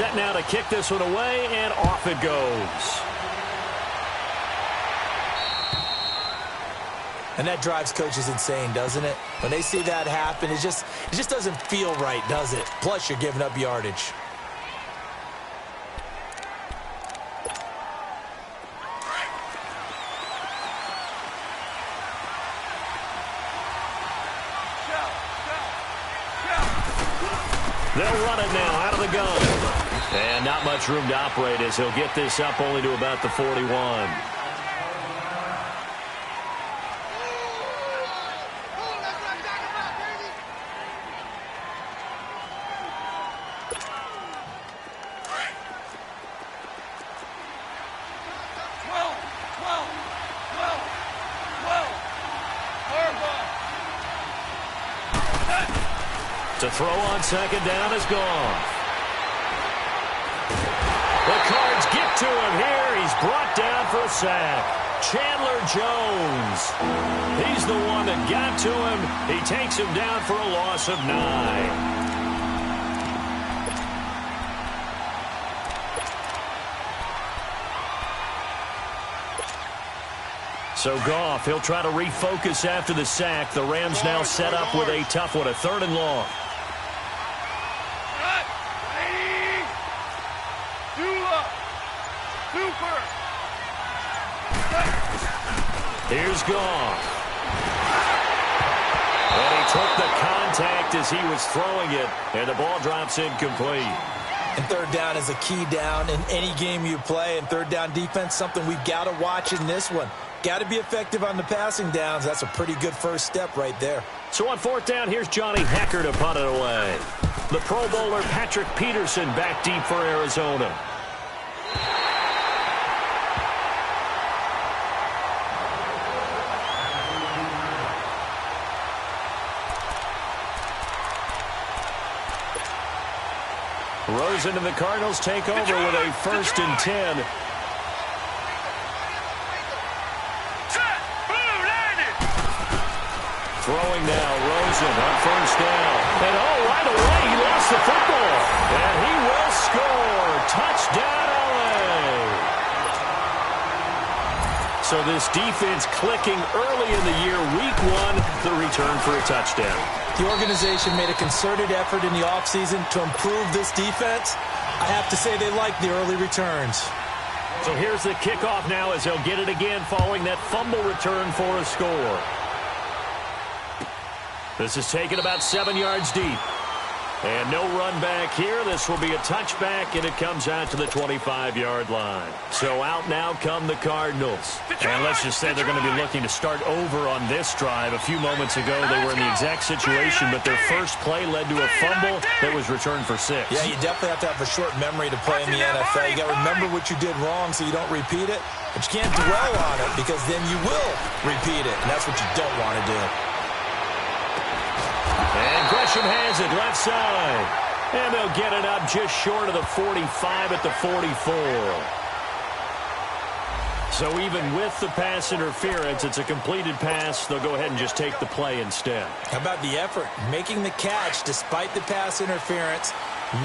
set now to kick this one away, and off it goes. And that drives coaches insane, doesn't it? When they see that happen, it just doesn't feel right, does it? Plus, you're giving up yardage. They'll run it now out of the gun. And not much room to operate as he'll get this up only to about the 41. To throw on second down is gone. The Cards get to him here. He's brought down for a sack. Chandler Jones. He's the one that got to him. He takes him down for a loss of 9. So Goff, he'll try to refocus after the sack. The Rams now set up with a tough one, a 3rd and long. Here's Goff. And he took the contact as he was throwing it, and the ball drops incomplete. And 3rd down is a key down in any game you play. And 3rd down defense, something we've got to watch in this one. Got to be effective on the passing downs. That's a pretty good first step right there. So on 4th down, here's Johnny Hekker to punt it away. The Pro Bowler Patrick Peterson back deep for Arizona. Rosen and the Cardinals take over with a 1st and 10. Throwing now, Rosen on 1st down. And right away, he lost the football. And he will score. Touchdown, LA. So this defense clicking early in the year, week 1, the return for a touchdown. The organization made a concerted effort in the offseason to improve this defense. I have to say they like the early returns. So here's the kickoff now as they'll get it again following that fumble return for a score. This is taken about 7 yards deep. And no run back here. This will be a touchback, and it comes out to the 25-yard line. So out now come the Cardinals. And let's just say they're going to be looking to start over on this drive. A few moments ago, they were in the exact situation, but their first play led to a fumble that was returned for 6. Yeah, you definitely have to have a short memory to play in the NFL. You got to remember what you did wrong so you don't repeat it. But you can't dwell on it because then you will repeat it, and that's what you don't want to do. And Gresham has it left side. And they'll get it up just short of the 45 at the 44. So even with the pass interference, it's a completed pass. They'll go ahead and just take the play instead. How about the effort? Making the catch despite the pass interference.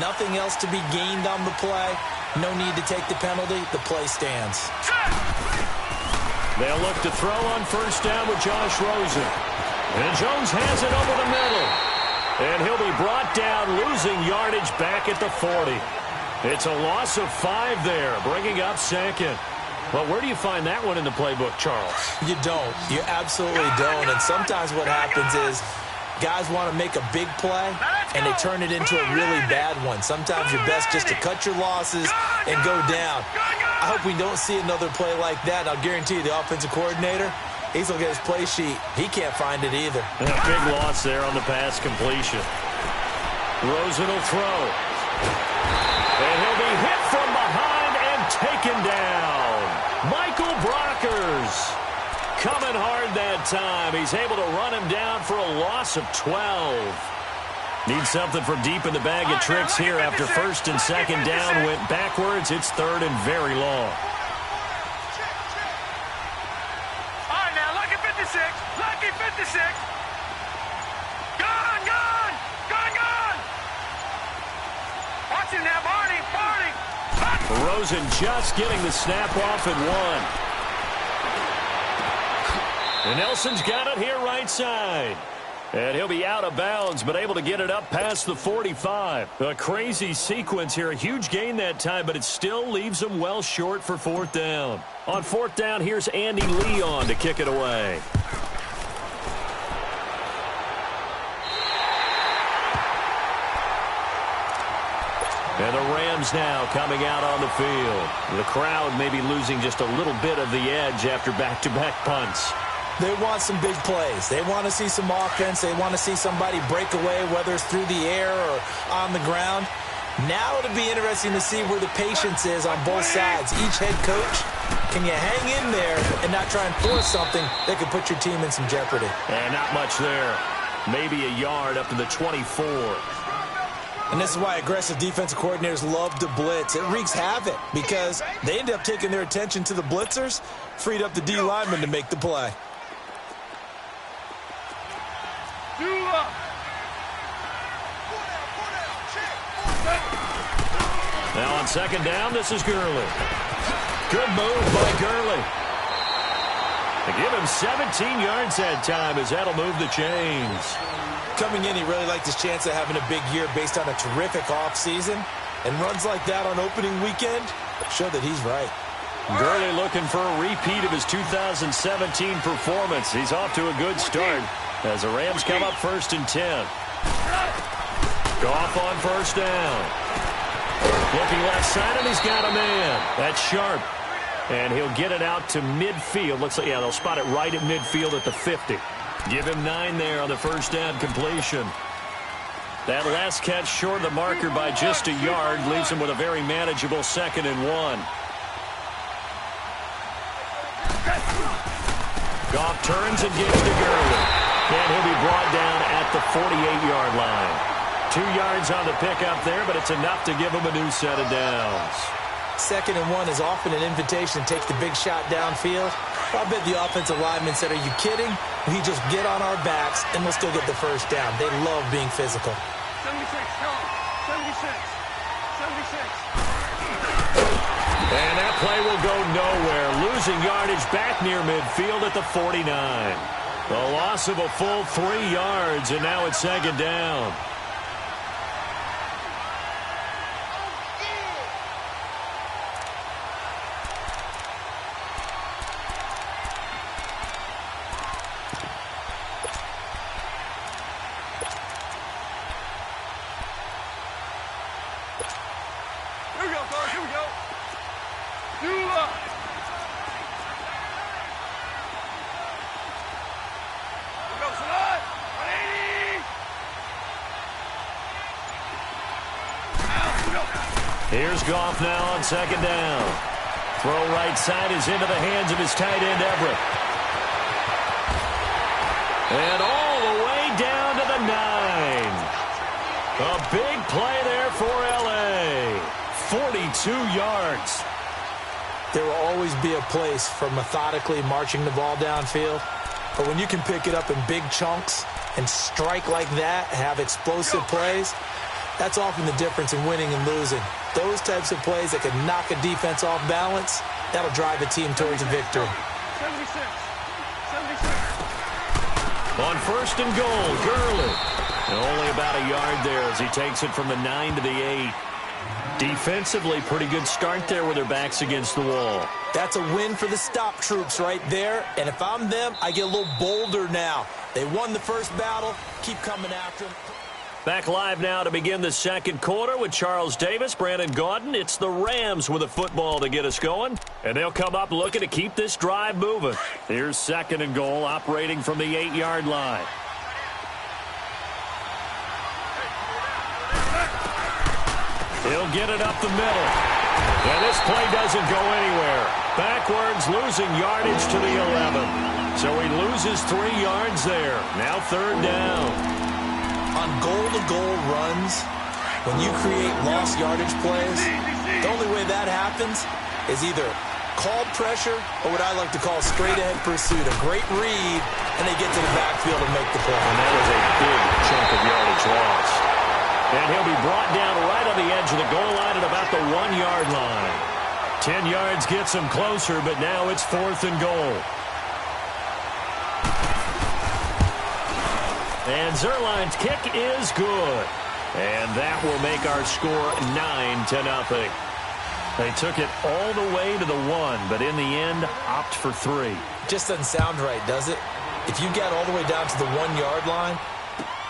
Nothing else to be gained on the play. No need to take the penalty. The play stands. They'll look to throw on 1st down with Josh Rosen. And Jones has it over the middle. And he'll be brought down, losing yardage back at the 40. It's a loss of 5 there, bringing up 2nd. Well, where do you find that one in the playbook, Charles? You don't. You absolutely don't. And sometimes what happens is guys want to make a big play, and they turn it into a really bad one. Sometimes you're best just to cut your losses and go down. I hope we don't see another play like that. I'll guarantee you the offensive coordinator, he's going to get his play sheet. He can't find it either. And a big loss there on the pass completion. Rosen will throw. And he'll be hit from behind and taken down. Michael Brockers coming hard that time. He's able to run him down for a loss of 12. Needs something from deep in the bag of tricks here after 1st and 2nd down went backwards. It's 3rd and very long. Lucky 56. Gone. Watch him now, Barney. Rosen just getting the snap off at 1. And Nelson's got it here right side. And he'll be out of bounds, but able to get it up past the 45. A crazy sequence here. A huge gain that time, but it still leaves them well short for 4th down. On 4th down, here's Andy Leon to kick it away. And the Rams now coming out on the field. The crowd may be losing just a little bit of the edge after back-to-back punts. They want some big plays. They want to see some offense. They want to see somebody break away, whether it's through the air or on the ground. Now it'll be interesting to see where the patience is on both sides. Each head coach, can you hang in there and not try and force something that could put your team in some jeopardy? And not much there. Maybe a yard up to the 24. And this is why aggressive defensive coordinators love to blitz. It wreaks havoc because they end up taking their attention to the blitzers, freed up the D lineman to make the play. Now on 2nd down, this is Gurley. Good move by Gurley. They give him 17 yards that time as that'll move the chains. Coming in, he really liked his chance of having a big year based on a terrific offseason. And runs like that on opening weekend show that he's right. Gurley looking for a repeat of his 2017 performance. He's off to a good start as the Rams come up 1st and 10. Goff on 1st down. Looking left side, and he's got a man. That's Sharp. And he'll get it out to midfield. Looks like, yeah, they'll spot it right at midfield at the 50. Give him 9 there on the 1st down completion. That last catch short of the marker by just a yard leaves him with a very manageable 2nd and 1. Goff turns and gives to Gurley. And he'll be brought down at the 48-yard line. 2 yards on the pickup there, but it's enough to give him a new set of downs. 2nd and 1 is often an invitation to take the big shot downfield. I bet the offensive lineman said, are you kidding? We just get on our backs, and we'll still get the 1st down. They love being physical. 76, go. 76. 76. And that play will go nowhere. Losing yardage back near midfield at the 49. The loss of a full 3 yards, and now it's 2nd down. Here's Goff now on 2nd down. Throw right side is into the hands of his tight end, Everett. And all the way down to the 9. A big play there for L.A. 42 yards. There will always be a place for methodically marching the ball downfield. But when you can pick it up in big chunks and strike like that, have explosive plays, that's often the difference in winning and losing. Those types of plays that can knock a defense off balance, that'll drive a team towards a victory. 76. 76. On 1st and goal, Gurley. And only about a yard there as he takes it from the 9 to the 8. Defensively, pretty good start there with their backs against the wall. That's a win for the stop troops right there. And if I'm them, I get a little bolder now. They won the first battle. Keep coming after them. Back live now to begin the 2nd quarter with Charles Davis, Brandon Gaudin. It's the Rams with a football to get us going. And they'll come up looking to keep this drive moving. Here's 2nd and goal operating from the 8-yard line. He'll get it up the middle. And this play doesn't go anywhere. Backwards, losing yardage to the 11. So he loses 3 yards there. Now 3rd down. On goal-to-goal runs, when you create lost yardage plays, the only way that happens is either called pressure or what I like to call straight-ahead pursuit. A great read, and they get to the backfield and make the play. And that was a big chunk of yardage lost. And he'll be brought down right on the edge of the goal line at about the the 1-yard line. 10 yards gets them closer, but now it's 4th and goal. And Zerline's kick is good. And that will make our score 9-0. They took it all the way to the 1, but in the end, opt for 3. Just doesn't sound right, does it? If you get all the way down to the 1-yard line,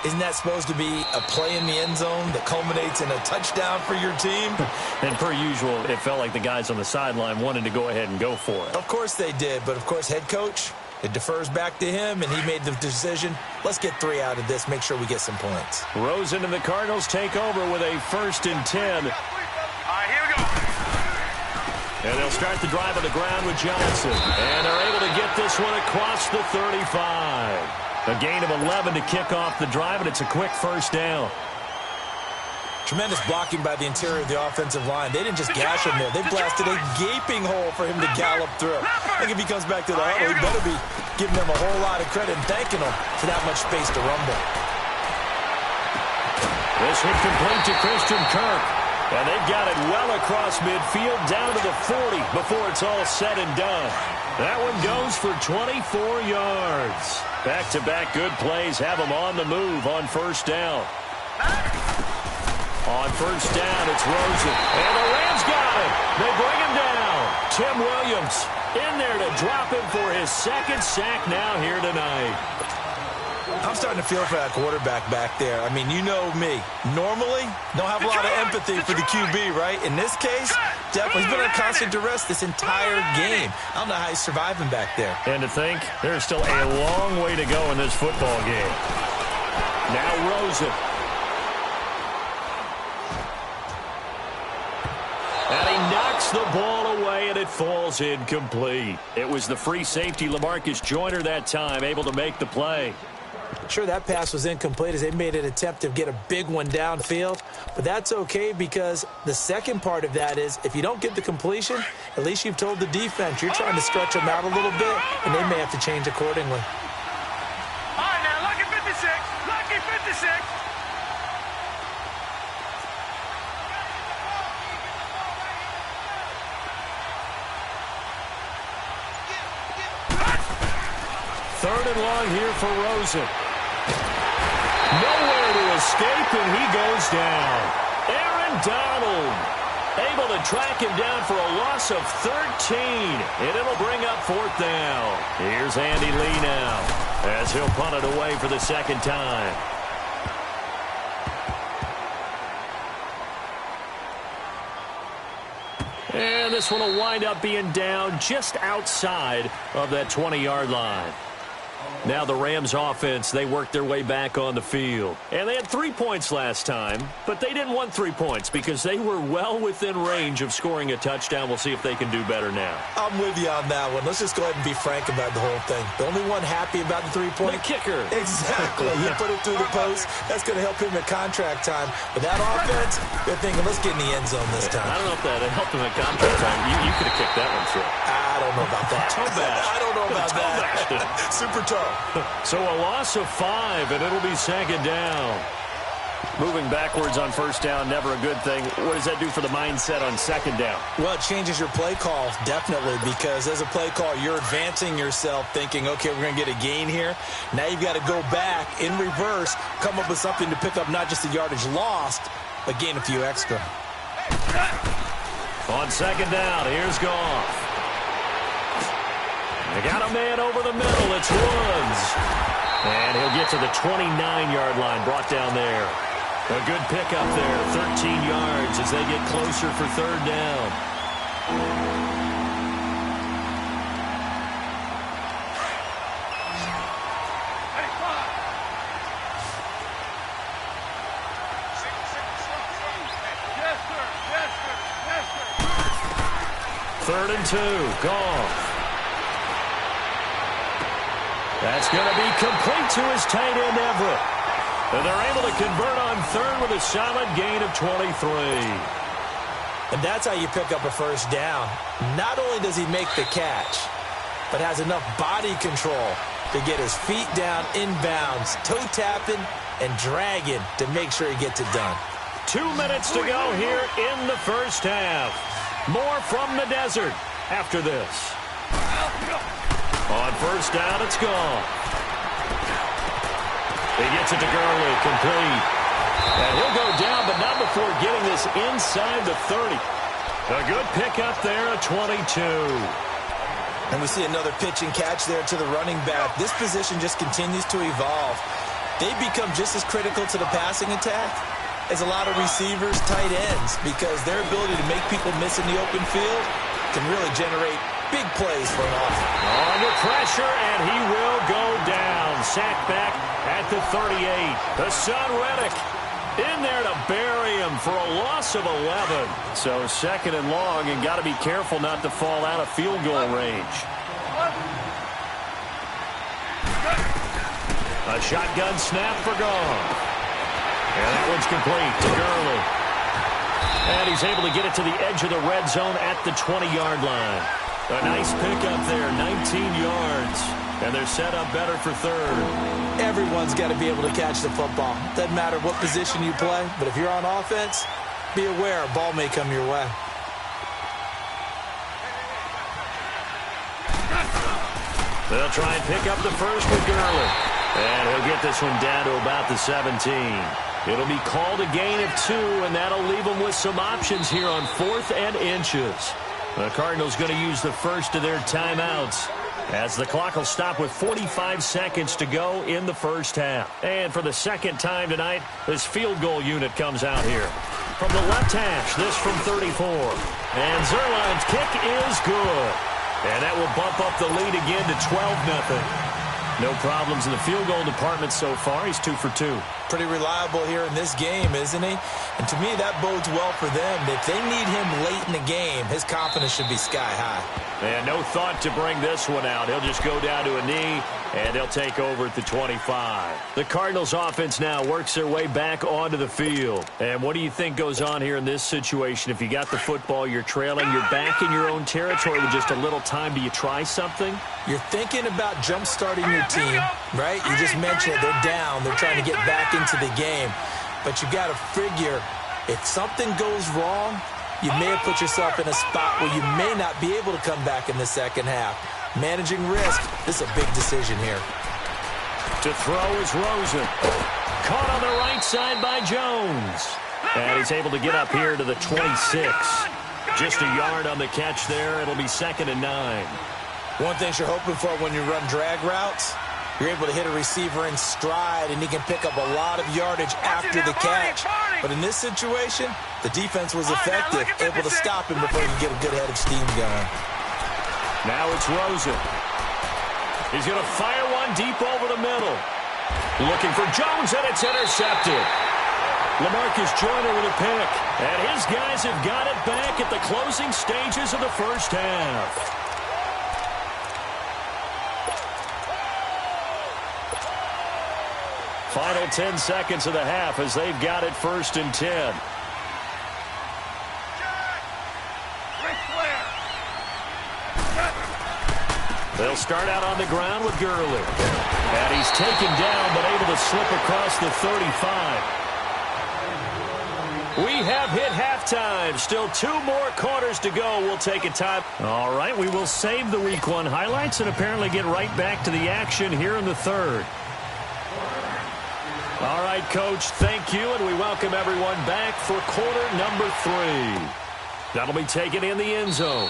isn't that supposed to be a play in the end zone that culminates in a touchdown for your team? And per usual, it felt like the guys on the sideline wanted to go ahead and go for it. Of course they did, but of course head coach, it defers back to him, and he made the decision. Let's get 3 out of this, make sure we get some points. Rosen and the Cardinals take over with a 1st and 10. All right, here we go. And they'll start the drive on the ground with Johnson. And they're able to get this one across the 35. A gain of 11 to kick off the drive, and it's a quick 1st down. Tremendous blocking by the interior of the offensive line. They didn't just gash him there. They blasted a gaping hole for him to gallop through. I think if he comes back to the huddle, he better be giving them a whole lot of credit and thanking them for that much space to rumble. This one complete to Christian Kirk. And they've got it well across midfield down to the 40 before it's all said and done. That one goes for 24 yards. Back-to-back good plays have them on the move on 1st down. On 1st down, it's Rosen. And the Rams got him. They bring him down. Tim Williams in there to drop him for his 2nd sack now here tonight. I'm starting to feel for that quarterback back there. I mean, you know me. Normally, don't have a lot of empathy for the QB, right? In this case, definitely. He's been under constant duress this entire game. I don't know how he's surviving back there. And to think, there's still a long way to go in this football game. Now Rosen. And he knocks the ball away, and it falls incomplete. It was the free safety, LaMarcus Joyner, that time, able to make the play. Sure, that pass was incomplete as they made an attempt to get a big one downfield, but that's okay because the second part of that is if you don't get the completion, at least you've told the defense you're trying to stretch them out a little bit, and they may have to change accordingly. All right, now, lucky 56. Lucky 56. Third and long here for Rosen. Nowhere to escape, and he goes down. Aaron Donald able to track him down for a loss of 13, and it'll bring up 4th down. Here's Andy Lee now as he'll punt it away for the 2nd time. And this one will wind up being down just outside of that 20-yard line. Now the Rams offense, they worked their way back on the field. And they had 3 points last time, but they didn't want 3 points because they were well within range of scoring a touchdown. We'll see if they can do better now. I'm with you on that one. Let's just go ahead and be frank about the whole thing. The only one happy about the 3-point? The kicker. Exactly. He put it through the post. That's going to help him at contract time. But that offense, they're thinking, let's get in the end zone this time. I don't know if that helped him at contract time. You could have kicked that one through. I don't know about that. Toe bash. I don't know about that. Super toe. So a loss of 5, and it'll be 2nd down. Moving backwards on 1st down, never a good thing. What does that do for the mindset on 2nd down? Well, it changes your play call, definitely, because as a play call, you're advancing yourself thinking, okay, we're going to get a gain here. Now you've got to go back in reverse, come up with something to pick up not just the yardage lost, but gain a few extra. On 2nd down, here's Goff. They got a man over the middle. It's Woods. And he'll get to the 29-yard line, brought down there. A good pickup there, 13 yards as they get closer for 3rd down. Hey, five. 3rd and 2, Goff. That's going to be complete to his tight end, Everett. And they're able to convert on 3rd with a solid gain of 23. And that's how you pick up a 1st down. Not only does he make the catch, but has enough body control to get his feet down inbounds, toe tapping and dragging to make sure he gets it done. 2 minutes to go here in the first half. More from the desert after this. On first down, it's gone. He gets it to Gurley, complete. And he'll go down, but not before getting this inside the 30. A good pickup there, a 22. And we see another pitch and catch there to the running back. This position just continues to evolve. They become just as critical to the passing attack as a lot of receivers, tight ends, because their ability to make people miss in the open field can really generate big plays for an offense. Under pressure, and he will go down. Sacked back at the 38. Hassan Reddick in there to bury him for a loss of 11. So second and long, and got to be careful not to fall out of field goal range. A shotgun snap for Goff. And that one's complete to Gurley. And he's able to get it to the edge of the red zone at the 20-yard line. A nice pickup there, 19 yards. And they're set up better for third. Everyone's got to be able to catch the football. Doesn't matter what position you play, but if you're on offense, be aware a ball may come your way. They'll try and pick up the first with Gurley. And he'll get this one down to about the 17. It'll be called a gain of 2, and that'll leave them with some options here on 4th and inches. The Cardinals going to use the first of their timeouts, as the clock will stop with 45 seconds to go in the first half. And for the second time tonight, this field goal unit comes out here. From the left hash, this from 34. And Zerline's kick is good. And that will bump up the lead again to 12-0. No problems in the field goal department so far. He's 2 for 2. Pretty reliable here in this game, isn't he? And to me, that bodes well for them. If they need him late in the game, his confidence should be sky high. And no thought to bring this one out. He'll just go down to a knee, and they'll take over at the 25. The Cardinals offense now works their way back onto the field. And what do you think goes on here in this situation? If you got the football, you're trailing, you're back in your own territory with just a little time. Do you try something? You're thinking about jump-starting your team, right? You just mentioned it. They're down. They're trying to get back into the game. But you got to figure, if something goes wrong, you may have put yourself in a spot where you may not be able to come back in the second half. Managing risk, this is a big decision here. To throw is Rosen. Caught on the right side by Jones. And he's able to get up here to the 26. Just a yard on the catch there. It'll be 2nd and 9. One thing you're hoping for when you run drag routes, you're able to hit a receiver in stride, and he can pick up a lot of yardage after the catch. But in this situation, the defense was effective, able to stop him before he could get a good head of steam going. Now it's Rosen. He's going to fire one deep over the middle. Looking for Jones, and it's intercepted. LaMarcus Joyner with a pick. And his guys have got it back at the closing stages of the first half. Final 10 seconds of the half as they've got it 1st and 10. They'll start out on the ground with Gurley. And he's taken down but able to slip across the 35. We have hit halftime. Still 2 more quarters to go. We'll take a time. All right, we will save the Week 1 highlights and apparently get right back to the action here in the third. All right, Coach, thank you, and we welcome everyone back for quarter number 3. That'll be taken in the end zone.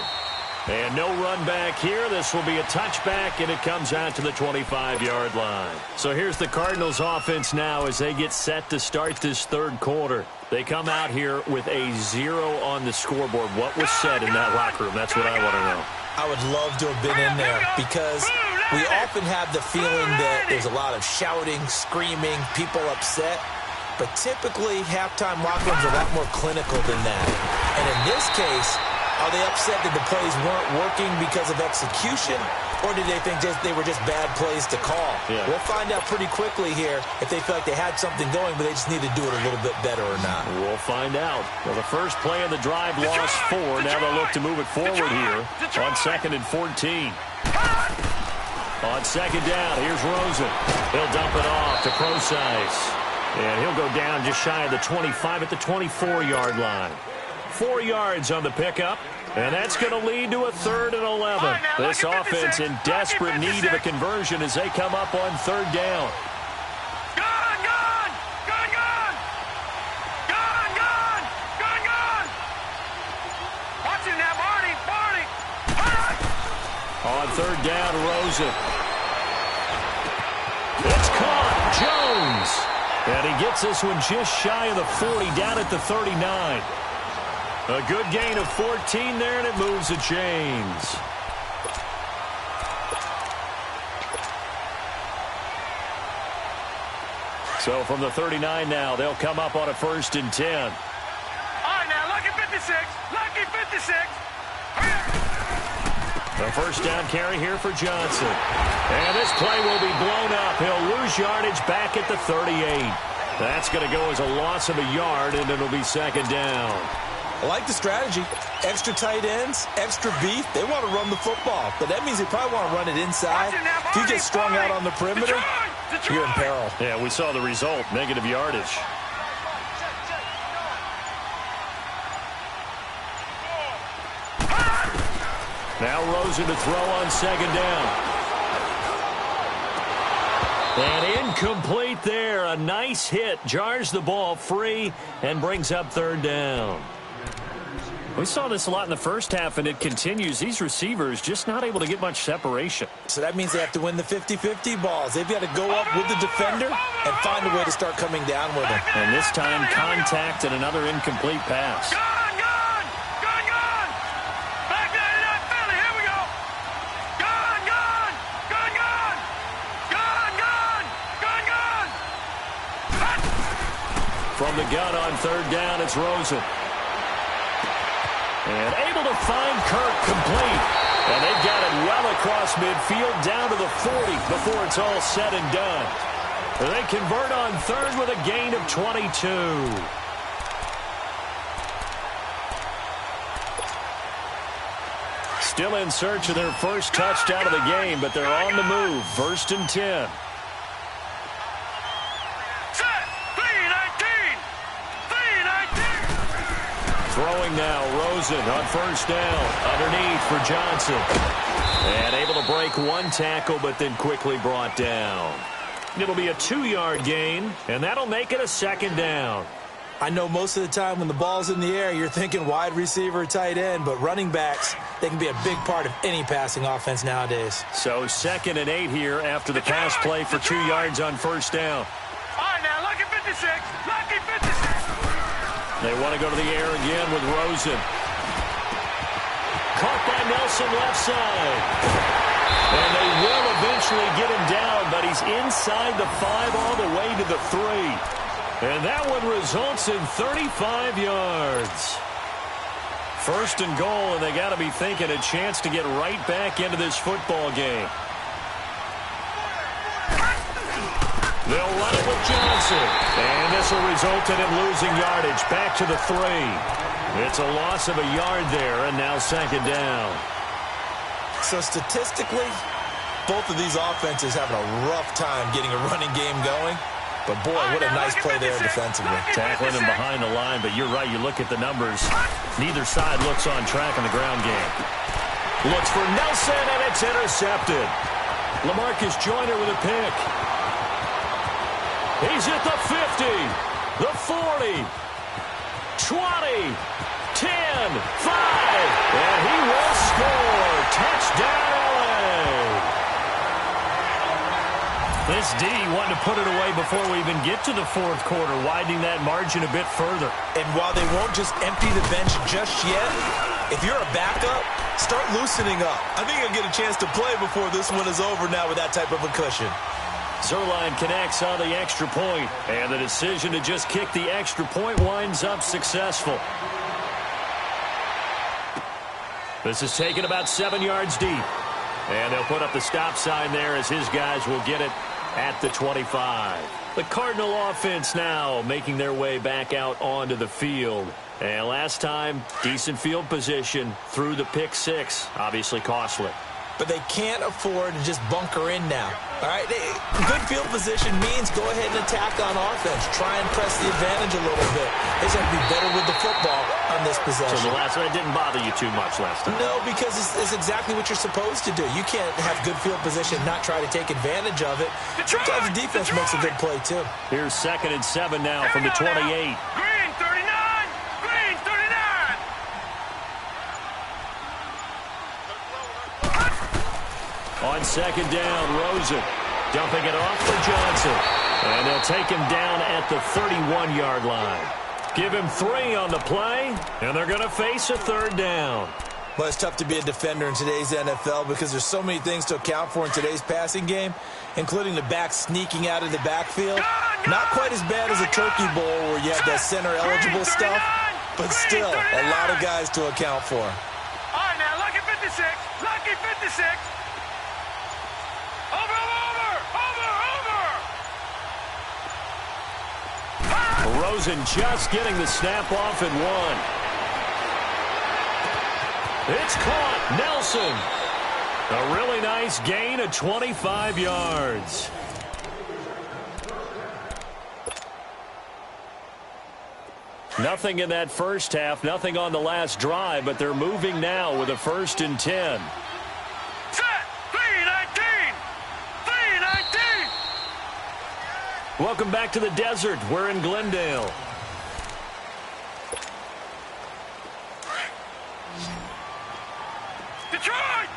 And no run back here. This will be a touchback, and it comes out to the 25-yard line. So here's the Cardinals offense now as they get set to start this third quarter. They come out here with a 0 on the scoreboard. What was said in that locker room? That's what I want to know. I would love to have been in there because we often have the feeling that there's a lot of shouting, screaming, people upset. But typically, halftime locker rooms are a lot more clinical than that. And in this case, are they upset that the plays weren't working because of execution? Or did they think they were just bad plays to call? Yeah. We'll find out pretty quickly here if they feel like they had something going, but they just need to do it a little bit better or not. We'll find out. Well, the first play of the drive lost 4. Now they'll look to move it forward here on 2nd and 14. On 2nd down, here's Rosen. He'll dump it off to Procise. And he'll go down just shy of the 25 at the 24-yard line. 4 yards on the pickup. And that's going to lead to a 3rd and 11. This offense in desperate need of a conversion as they come up on 3rd down. Gone, gone! Gone, gone! Gone, gone! Gone, gone! Watch it now, Barney! Barney! On 3rd down, Rosen. It's caught. Jones. And he gets this one just shy of the 40, down at the 39. A good gain of 14 there, and it moves the chains. So from the 39 now, they'll come up on a 1st and 10. All right, now, lucky 56. Lucky 56. The 1st down carry here for Johnson. And this play will be blown up. He'll lose yardage back at the 38. That's going to go as a loss of a yard, and it'll be 2nd down. I like the strategy. Extra tight ends, extra beef. They want to run the football, but that means they probably want to run it inside. If you get strung out on the perimeter, you're in peril. Yeah, we saw the result, negative yardage. Now Rosen to throw on 2nd down. And incomplete there. A nice hit. Jars the ball free and brings up 3rd down. We saw this a lot in the first half, and it continues. These receivers just not able to get much separation. So that means they have to win the 50-50 balls. They've got to go up with the defender and find a way to start coming down with him. And this time, contact and another incomplete pass. Gone, gone! Gone, gone! Back there in that Philly. Here we go. Gone, gone! Gone, gone! Gone, gone! Gone, gone! From the gun on 3rd down, it's Rosen. And able to find Kirk complete. And they've got it well across midfield down to the 40 before it's all said and done. They convert on 3rd with a gain of 22. Still in search of their first touchdown of the game, but they're on the move. 1st and 10. Throwing now, Rosen on 1st down, underneath for Johnson. And able to break one tackle, but then quickly brought down. It'll be a 2-yard gain, and that'll make it a 2nd down. I know most of the time when the ball's in the air, you're thinking wide receiver, tight end, but running backs, they can be a big part of any passing offense nowadays. So 2nd and 8 here after the pass play for 2 yards on 1st down. All right, now, lucky 56. Lucky 56. They want to go to the air again with Rosen. Caught by Nelson left side. And they will eventually get him down, but he's inside the 5 all the way to the 3. And that one results in 35 yards. 1st and goal, and they got to be thinking a chance to get right back into this football game. They'll run it with Johnson. And this will result in him losing yardage back to the 3. It's a loss of a yard there, and now 2nd down. So statistically, both of these offenses having a rough time getting a running game going. But, boy, what a nice play there defensively. Tackling him behind the line, but you're right. You look at the numbers. Neither side looks on track in the ground game. Looks for Nelson, and it's intercepted. LaMarcus Joyner with a pick. He's at the 50, the 40, 20, 10, 5, and he will score. Touchdown, LA. This D wanted to put it away before we even get to the 4th quarter, widening that margin a bit further. And while they won't just empty the bench just yet, if you're a backup, start loosening up. I think you'll get a chance to play before this one is over now with that type of a cushion. Zuerlein connects on the extra point, and the decision to just kick the extra point winds up successful. This is taken about 7 yards deep, and they'll put up the stop sign there as his guys will get it at the 25. The Cardinal offense now making their way back out onto the field. And last time, decent field position through the pick 6, obviously costly. But they can't afford to just bunker in now. All right, good field position means go ahead and attack on offense. Try and press the advantage a little bit. They just have to be better with the football on this possession. So the last one didn't bother you too much last time? No, because it's exactly what you're supposed to do. You can't have good field position and not try to take advantage of it. Sometimes the defense makes a good play, too. Here's 2nd and 7 now from the 28. Green 39. Green 39. On 2nd down, Rosen dumping it off for Johnson. And they'll take him down at the 31-yard line. Give him 3 on the play, and they're going to face a 3rd down. Well, it's tough to be a defender in today's NFL because there's so many things to account for in today's passing game, including the back sneaking out of the backfield. Not quite as bad as a turkey bowl where you have that center-eligible stuff, but still a lot of guys to account for. All right, now, lucky 56. Lucky 56. Over. Rosen just getting the snap off and 1. It's caught. Nelson. A really nice gain of 25 yards. Nothing in that first half, nothing on the last drive, but they're moving now with a 1st and 10. Welcome back to the desert. We're in Glendale. Detroit!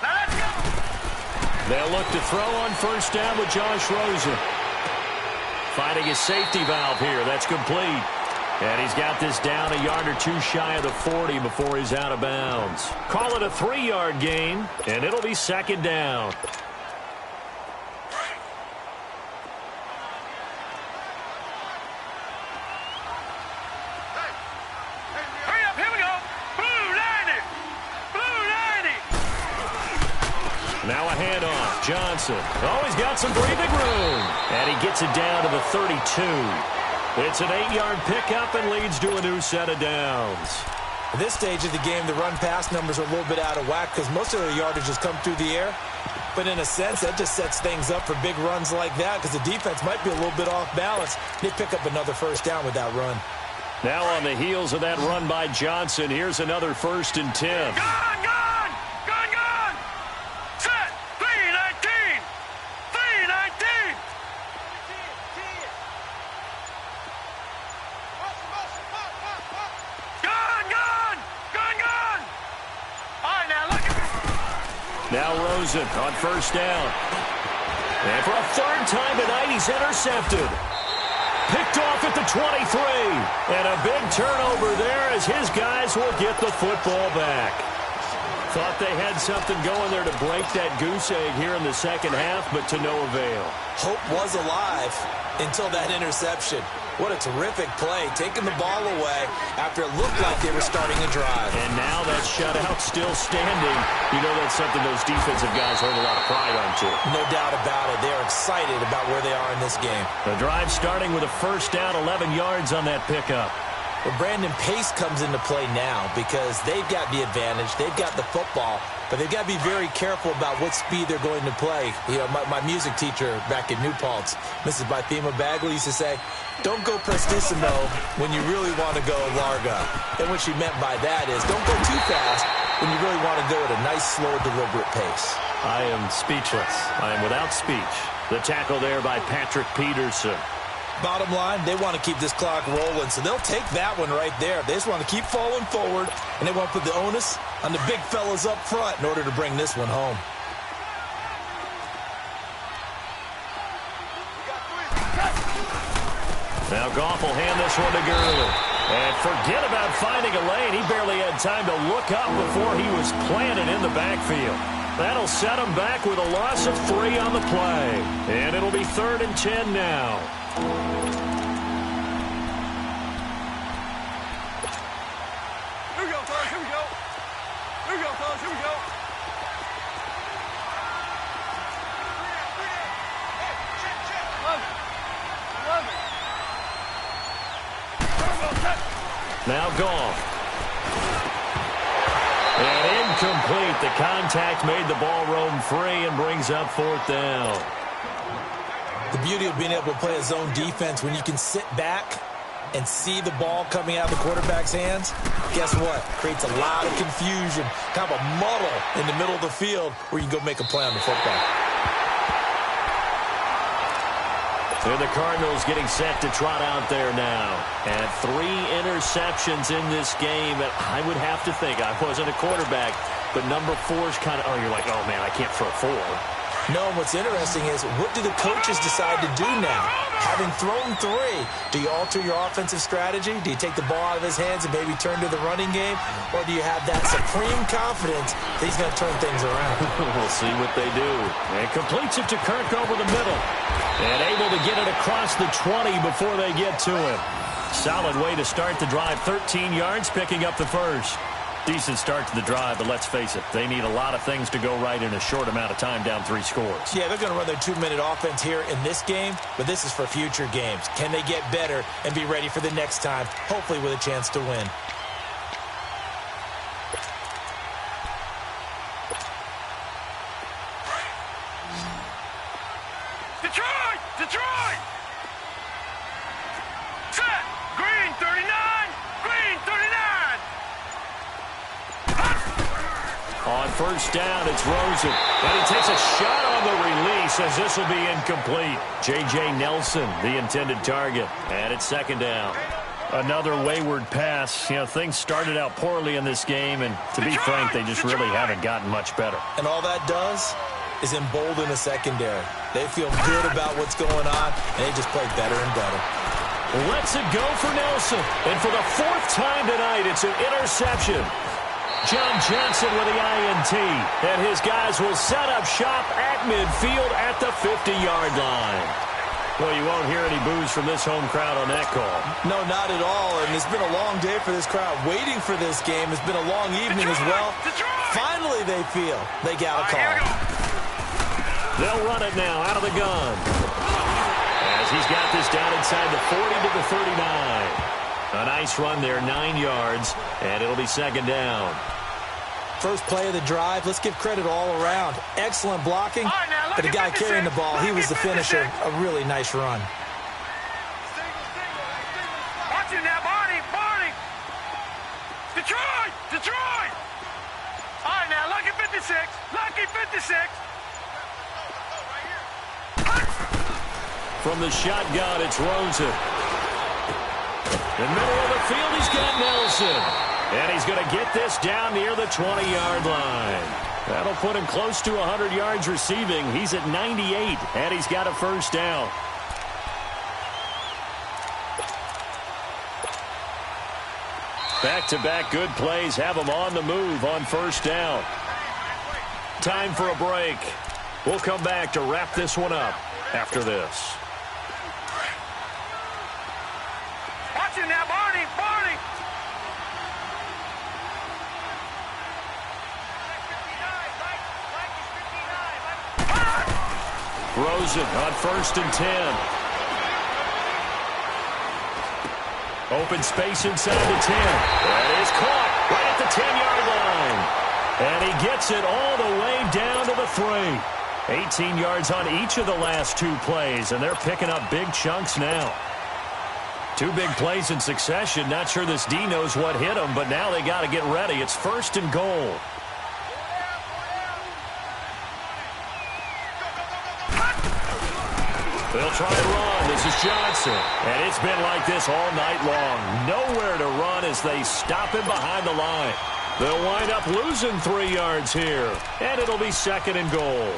Now let's go! They'll look to throw on 1st down with Josh Rosen. Finding his safety valve here. That's complete. And he's got this down a yard or 2 shy of the 40 before he's out of bounds. Call it a 3-yard gain, and it'll be 2nd down. Now a handoff. Johnson. Oh, he's got some breathing room. And he gets it down to the 32. It's an 8-yard pickup and leads to a new set of downs. At this stage of the game, the run-pass numbers are a little bit out of whack because most of their yardage has come through the air. But in a sense, that just sets things up for big runs like that because the defense might be a little bit off balance. They pick up another 1st down with that run. Now on the heels of that run by Johnson, here's another 1st and 10. Now Rosen on 1st down. And for a 3rd time tonight, he's intercepted. Picked off at the 23. And a big turnover there as his guys will get the football back. Thought they had something going there to break that goose egg here in the 2nd half, but to no avail. Hope was alive until that interception. What a terrific play, taking the ball away after it looked like they were starting a drive. And now that shutout still standing. You know that's something those defensive guys hold a lot of pride on, too. No doubt about it. They're excited about where they are in this game. The drive starting with a 1st down, 11 yards on that pickup. Well, Brandon, pace comes into play now because they've got the advantage. They've got the football, but they've got to be very careful about what speed they're going to play. You know, my music teacher back in New Paltz, Mrs. Bythema Bagley, used to say, don't go prestissimo when you really want to go larga. And what she meant by that is don't go too fast when you really want to go at a nice, slow, deliberate pace. I am speechless. I am without speech. The tackle there by Patrick Peterson. Bottom line, they want to keep this clock rolling, so they'll take that one right there. They just want to keep falling forward, and they want to put the onus on the big fellas up front in order to bring this one home. Now Goff will hand this one to Gurley. And forget about finding a lane. He barely had time to look up before he was planted in the backfield. That'll set him back with a loss of 3 on the play. And it'll be 3rd and 10 now. Here we go, fellas. Here we go. Here we go, fellas. Here we go. Now Goff. And incomplete. The contact made the ball roll brings up 4th down. The beauty of being able to play a zone defense when you can sit back and see the ball coming out of the quarterback's hands, guess what? Creates a lot of confusion, kind of a muddle in the middle of the field where you can go make a play on the football. And the Cardinals getting set to trot out there now. And 3 interceptions in this game. And I would have to think, I wasn't a quarterback, but number 4's kind of, you're like, oh, man, I can't throw 4. No, what's interesting is, what do the coaches decide to do now? Having thrown 3, do you alter your offensive strategy? Do you take the ball out of his hands and maybe turn to the running game? Or do you have that supreme confidence that he's going to turn things around? We'll see what they do. And completes it to Kirk over the middle. And able to get it across the 20 before they get to him. Solid way to start the drive. 13 yards, picking up the first. Decent start to the drive, but let's face it, they need a lot of things to go right in a short amount of time, down 3 scores. Yeah, they're going to run their 2-minute offense here in this game, but this is for future games. Can they get better and be ready for the next time, hopefully with a chance to win? Detroit! Detroit! Set! Green 39! Green 39! On 1st down, it's Rosen. And he takes a shot on the release as this will be incomplete. J.J. Nelson, the intended target. And it's 2nd down. Another wayward pass. You know, things started out poorly in this game, and to be frank, they just really haven't gotten much better. And all that does is embolden the secondary. They feel good about what's going on, and they just play better and better. Lets it go for Nelson. And for the 4th time tonight, it's an interception. John Johnson with the INT. And his guys will set up shop at midfield at the 50-yard line. Well, you won't hear any boos from this home crowd on that call. No, not at all. And it's been a long day for this crowd. Waiting for this game. It's been a long evening as well. Finally, they feel they got a call. They'll run it now out of the gun. As he's got this down inside the 40 to the 39. A nice run there, 9 yards, and it'll be 2nd down. First play of the drive, let's give credit all around. Excellent blocking, but the guy carrying the ball, he was the finisher. A really nice run. Watch it now, Barney! Barney! Detroit! Detroit! All right, now, lucky 56. Lucky 56. From the shotgun, it's Rosen. In the middle of the field, he's got Nelson. And he's going to get this down near the 20-yard line. That'll put him close to 100 yards receiving. He's at 98, and he's got a 1st down. Back-to-back good plays have him on the move on 1st down. Time for a break. We'll come back to wrap this one up after this. Watch it now, Barney! Barney! Rosen on 1st and 10. Open space inside the 10. That is caught right at the 10-yard line. And he gets it all the way down to the 3. 18 yards on each of the last 2 plays, and they're picking up big chunks now. 2 big plays in succession. Not sure this D knows what hit him, but now they got to get ready. It's 1st and goal. They'll try to run. This is Johnson. And it's been like this all night long. Nowhere to run as they stop him behind the line. They'll wind up losing 3 yards here. And it'll be 2nd and goal.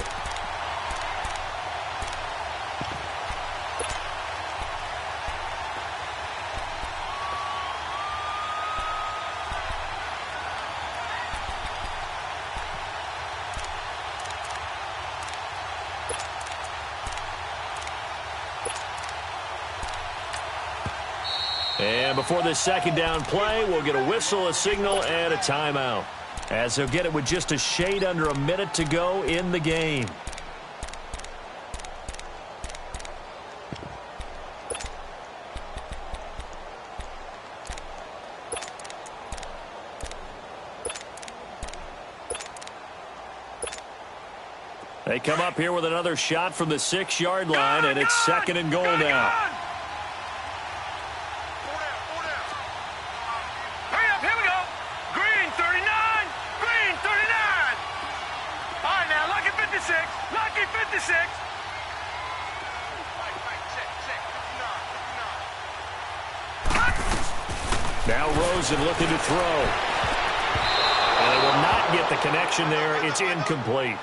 And before this 2nd down play, we'll get a whistle, a signal, and a timeout. As they'll get it with just a shade under a minute to go in the game. They come up here with another shot from the 6-yard line, and it's second and goal now. Hurry up, here we go. Green 39, green 39. All right, now, lucky 56, lucky 56. Now Rosen looking to throw. And they will not get the connection there. It's incomplete.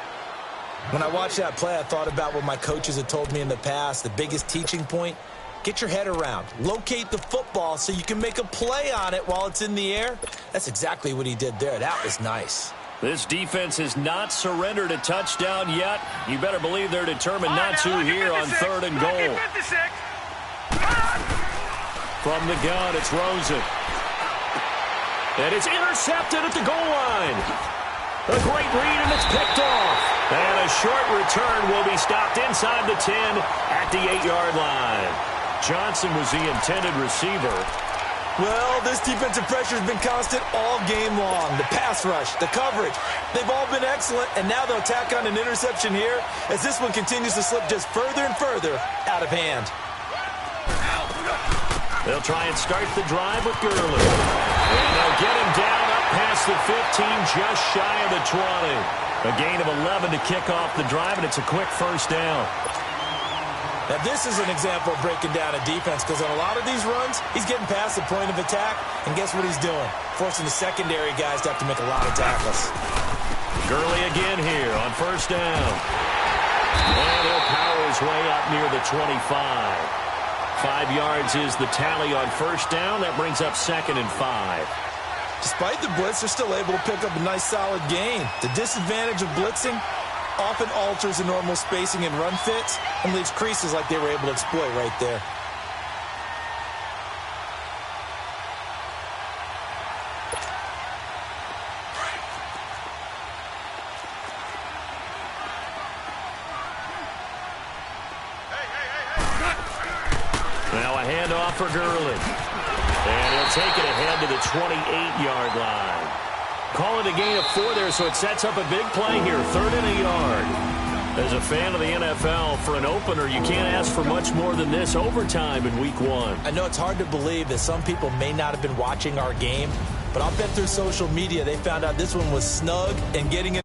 When I watched that play, I thought about what my coaches had told me in the past. The biggest teaching point, get your head around. Locate the football so you can make a play on it while it's in the air. That's exactly what he did there. That was nice. This defense has not surrendered a touchdown yet. You better believe they're determined not to here on 3rd and goal. From the gun, it's Rosen. And it's intercepted at the goal line. A great read, and it's picked off. And a short return will be stopped inside the 10 at the 8-yard line. Johnson was the intended receiver. Well, this defensive pressure has been constant all game long. The pass rush, the coverage, they've all been excellent, and now they'll tack on an interception here as this one continues to slip just further and further out of hand. They'll try and start the drive with Gurley. And they'll get him down up past the 15, just shy of the 20. A gain of 11 to kick off the drive, and it's a quick first down. Now, this is an example of breaking down a defense because on a lot of these runs, he's getting past the point of attack, and guess what he's doing? Forcing the secondary guys to have to make a lot of tackles. Gurley again here on first down. And he'll power his way up near the 25. 5 yards is the tally on first down. That brings up 2nd and 5. Despite the blitz, they're still able to pick up a nice, solid gain. The disadvantage of blitzing often alters the normal spacing and run fits and leaves creases like they were able to exploit right there. Now a handoff for Gurley. And he'll take it ahead to the 28-yard line. Call it a gain of 4 there, so it sets up a big play here. 3rd and a yard. As a fan of the NFL, for an opener, you can't ask for much more than this overtime in Week 1. I know it's hard to believe that some people may not have been watching our game, but I'll bet through social media they found out this one was snug and getting it.